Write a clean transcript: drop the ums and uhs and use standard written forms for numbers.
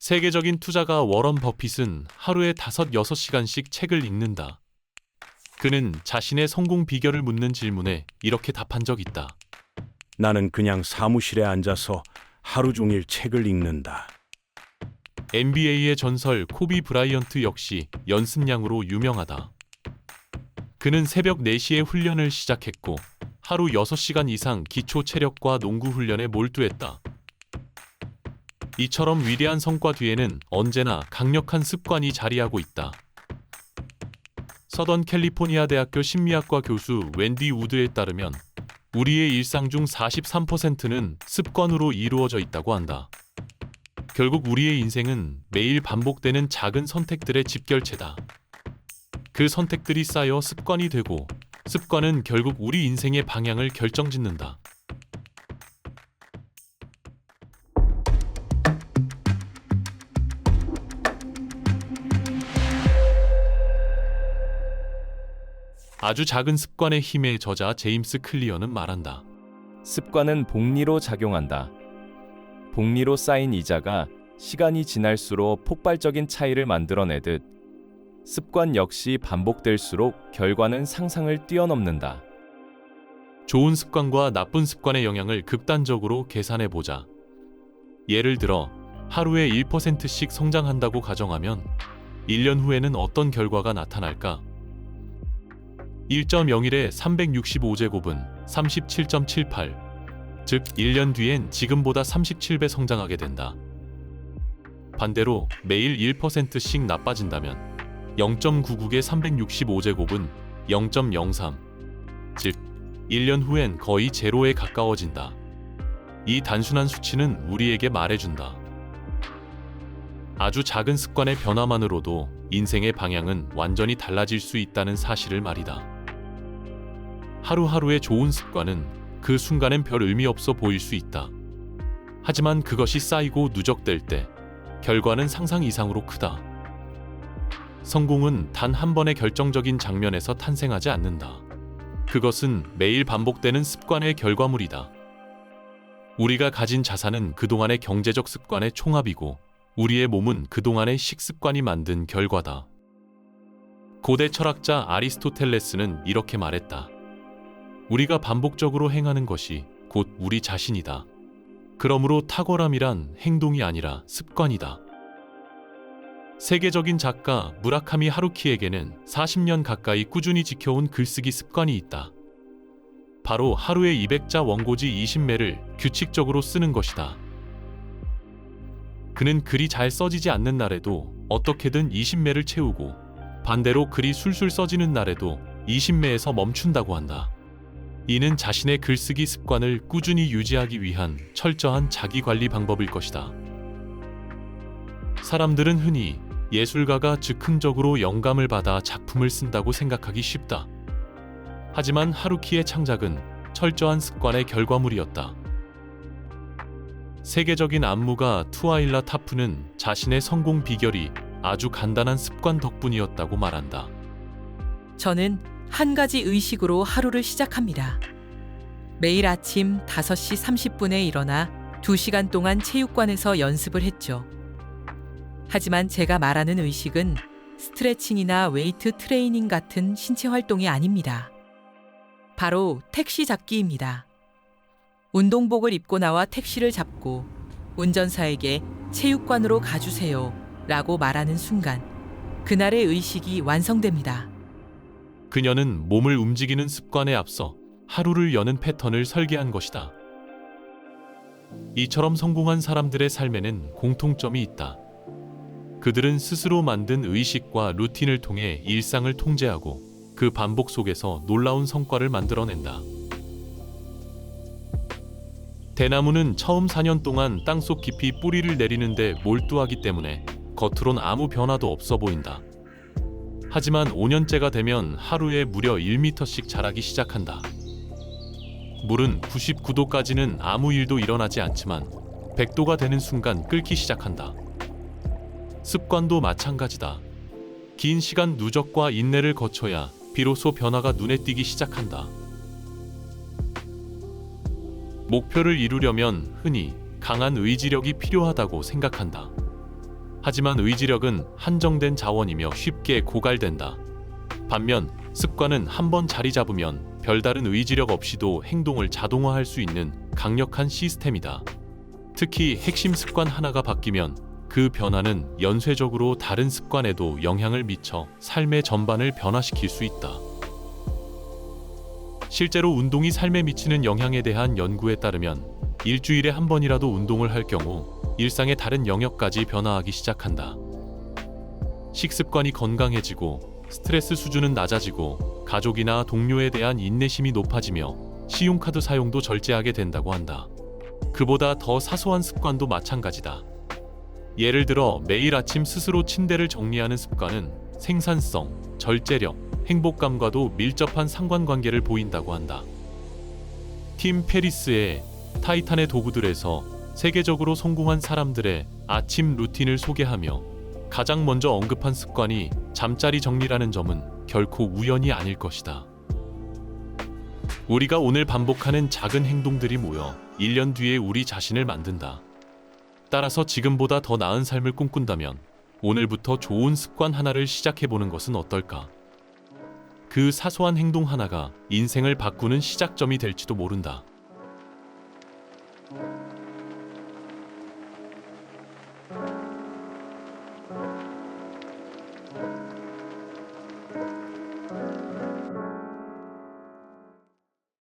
세계적인 투자가 워런 버핏은 하루에 5-6시간씩 책을 읽는다. 그는 자신의 성공 비결을 묻는 질문에 이렇게 답한 적 있다. 나는 그냥 사무실에 앉아서 하루 종일 책을 읽는다. NBA의 전설 코비 브라이언트 역시 연습량으로 유명하다. 그는 새벽 4시에 훈련을 시작했고 하루 6시간 이상 기초 체력과 농구 훈련에 몰두했다. 이처럼 위대한 성과 뒤에는 언제나 강력한 습관이 자리하고 있다. 서던 캘리포니아 대학교 심리학과 교수 웬디 우드에 따르면 우리의 일상 중 43%는 습관으로 이루어져 있다고 한다. 결국 우리의 인생은 매일 반복되는 작은 선택들의 집결체다. 그 선택들이 쌓여 습관이 되고 습관은 결국 우리 인생의 방향을 결정짓는다. 아주 작은 습관의 힘의 저자 제임스 클리어는 말한다. 습관은 복리로 작용한다. 복리로 쌓인 이자가 시간이 지날수록 폭발적인 차이를 만들어내듯 습관 역시 반복될수록 결과는 상상을 뛰어넘는다. 좋은 습관과 나쁜 습관의 영향을 극단적으로 계산해 보자. 예를 들어 하루에 1%씩 성장한다고 가정하면 1년 후에는 어떤 결과가 나타날까? 1.01에 365제곱은 37.78, 즉 1년 뒤엔 지금보다 37배 성장하게 된다. 반대로 매일 1%씩 나빠진다면 0.99의 365제곱은 0.03, 즉 1년 후엔 거의 제로에 가까워진다. 이 단순한 수치는 우리에게 말해준다. 아주 작은 습관의 변화만으로도 인생의 방향은 완전히 달라질 수 있다는 사실을 말이다. 하루하루의 좋은 습관은 그 순간엔 별 의미 없어 보일 수 있다. 하지만 그것이 쌓이고 누적될 때 결과는 상상 이상으로 크다. 성공은 단 한 번의 결정적인 장면에서 탄생하지 않는다. 그것은 매일 반복되는 습관의 결과물이다. 우리가 가진 자산은 그동안의 경제적 습관의 총합이고 우리의 몸은 그동안의 식습관이 만든 결과다. 고대 철학자 아리스토텔레스는 이렇게 말했다. 우리가 반복적으로 행하는 것이 곧 우리 자신이다. 그러므로 탁월함이란 행동이 아니라 습관이다. 세계적인 작가 무라카미 하루키에게는 40년 가까이 꾸준히 지켜온 글쓰기 습관이 있다. 바로 하루에 200자 원고지 20매를 규칙적으로 쓰는 것이다. 그는 글이 잘 써지지 않는 날에도 어떻게든 20매를 채우고 반대로 글이 술술 써지는 날에도 20매에서 멈춘다고 한다. 이는 자신의 글쓰기 습관을 꾸준히 유지하기 위한 철저한 자기관리 방법일 것이다. 사람들은 흔히 예술가가 즉흥적으로 영감을 받아 작품을 쓴다고 생각하기 쉽다. 하지만 하루키의 창작은 철저한 습관의 결과물이었다. 세계적인 안무가 투아일라 타프는 자신의 성공 비결이 아주 간단한 습관 덕분이었다고 말한다. 저는 한 가지 의식으로 하루를 시작합니다. 매일 아침 5시 30분에 일어나 2시간 동안 체육관에서 연습을 했죠. 하지만 제가 말하는 의식은 스트레칭이나 웨이트 트레이닝 같은 신체 활동이 아닙니다. 바로 택시 잡기입니다. 운동복을 입고 나와 택시를 잡고 운전사에게 체육관으로 가주세요 라고 말하는 순간 그날의 의식이 완성됩니다. 그녀는 몸을 움직이는 습관에 앞서 하루를 여는 패턴을 설계한 것이다. 이처럼 성공한 사람들의 삶에는 공통점이 있다. 그들은 스스로 만든 의식과 루틴을 통해 일상을 통제하고 그 반복 속에서 놀라운 성과를 만들어낸다. 대나무는 처음 4년 동안 땅속 깊이 뿌리를 내리는데 몰두하기 때문에 겉으론 아무 변화도 없어 보인다. 하지만 5년째가 되면 하루에 무려 1m씩 자라기 시작한다. 물은 99도까지는 아무 일도 일어나지 않지만 100도가 되는 순간 끓기 시작한다. 습관도 마찬가지다. 긴 시간 누적과 인내를 거쳐야 비로소 변화가 눈에 띄기 시작한다. 목표를 이루려면 흔히 강한 의지력이 필요하다고 생각한다. 하지만 의지력은 한정된 자원이며 쉽게 고갈된다. 반면 습관은 한번 자리 잡으면 별다른 의지력 없이도 행동을 자동화할 수 있는 강력한 시스템이다. 특히 핵심 습관 하나가 바뀌면 그 변화는 연쇄적으로 다른 습관에도 영향을 미쳐 삶의 전반을 변화시킬 수 있다. 실제로 운동이 삶에 미치는 영향에 대한 연구에 따르면 일주일에 한 번이라도 운동을 할 경우 일상의 다른 영역까지 변화하기 시작한다. 식습관이 건강해지고 스트레스 수준은 낮아지고 가족이나 동료에 대한 인내심이 높아지며 신용카드 사용도 절제하게 된다고 한다. 그보다 더 사소한 습관도 마찬가지다. 예를 들어 매일 아침 스스로 침대를 정리하는 습관은 생산성, 절제력, 행복감과도 밀접한 상관관계를 보인다고 한다. 팀 페리스의 타이탄의 도구들에서 세계적으로 성공한 사람들의 아침 루틴을 소개하며 가장 먼저 언급한 습관이 잠자리 정리라는 점은 결코 우연이 아닐 것이다. 우리가 오늘 반복하는 작은 행동들이 모여 1년 뒤에 우리 자신을 만든다. 따라서 지금보다 더 나은 삶을 꿈꾼다면 오늘부터 좋은 습관 하나를 시작해보는 것은 어떨까? 그 사소한 행동 하나가 인생을 바꾸는 시작점이 될지도 모른다.